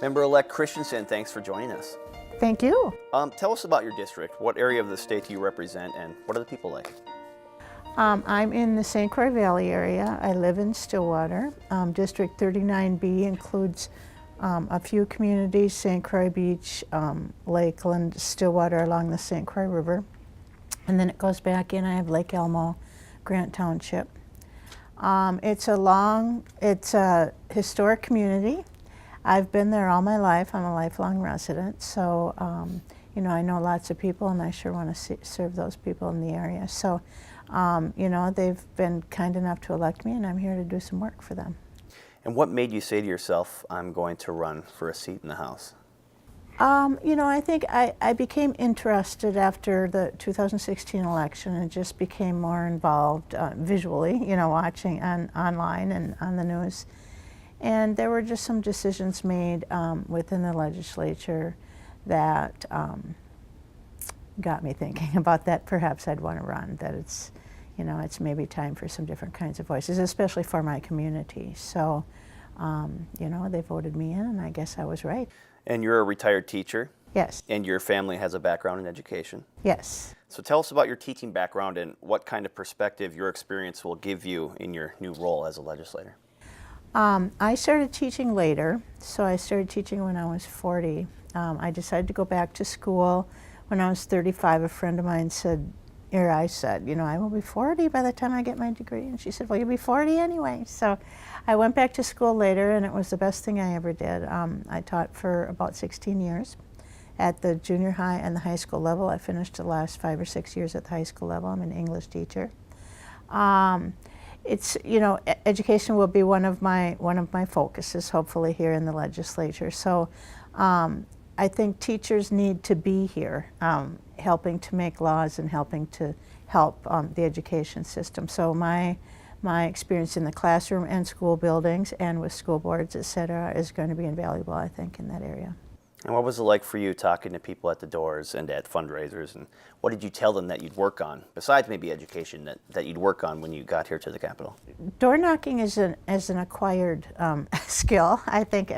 Member-elect Christensen, thanks for joining us. Thank you. Tell us about your district. What area of the state do you represent, and what are the people like? I'm in the St. Croix Valley area. I live in Stillwater. District 39B includes a few communities, St. Croix Beach, Lakeland, Stillwater along the St. Croix River. And then it goes back in, I have Lake Elmo, Grant Township. It's a historic community. I've been there all my life. I'm a lifelong resident, so I know lots of people, and I sure want to serve those people in the area. So, they've been kind enough to elect me, and I'm here to do some work for them. And what made you say to yourself, I'm going to run for a seat in the House? I think I became interested after the 2016 election and just became more involved visually, watching online and on the news. And there were just some decisions made within the legislature that got me thinking about that perhaps I'd want to run, that it's maybe time for some different kinds of voices, especially for my community. So, they voted me in, and I guess I was right. And you're a retired teacher? Yes. And your family has a background in education? Yes. So tell us about your teaching background and what kind of perspective your experience will give you in your new role as a legislator. I started teaching later, so I started teaching when I was 40. I decided to go back to school when I was 35. A friend of mine said, I said, I will be 40 by the time I get my degree. And she said, well, you'll be 40 anyway. So I went back to school later, and it was the best thing I ever did. I taught for about 16 years at the junior high and the high school level. I finished the last 5 or 6 years at the high school level. I'm an English teacher. Education will be one of my focuses, hopefully, here in the legislature. So I think teachers need to be here, helping to make laws and helping to help the education system. So my experience in the classroom and school buildings and with school boards, et cetera, is going to be invaluable, I think, in that area. And what was it like for you talking to people at the doors and at fundraisers, and what did you tell them that you'd work on, besides maybe education, that you'd work on when you got here to the Capitol? Door knocking is an acquired skill, I think,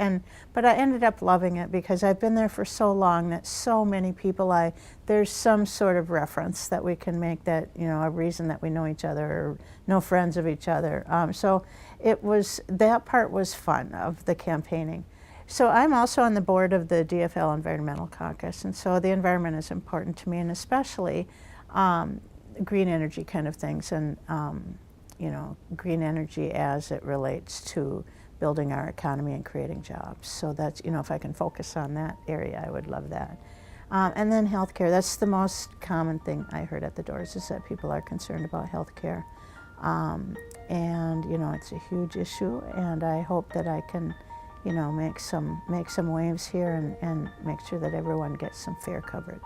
but I ended up loving it because I've been there for so long that so many people, there's some sort of reference that we can make, that, a reason that we know each other or know friends of each other. So that part was fun of the campaigning. So I'm also on the board of the DFL Environmental Caucus, and so the environment is important to me, and especially green energy kind of things, and green energy as it relates to building our economy and creating jobs. So that's, if I can focus on that area, I would love that. And then healthcare, that's the most common thing I heard at the doors, is that people are concerned about healthcare. And it's a huge issue, and I hope that I can make some waves here and make sure that everyone gets some fair coverage.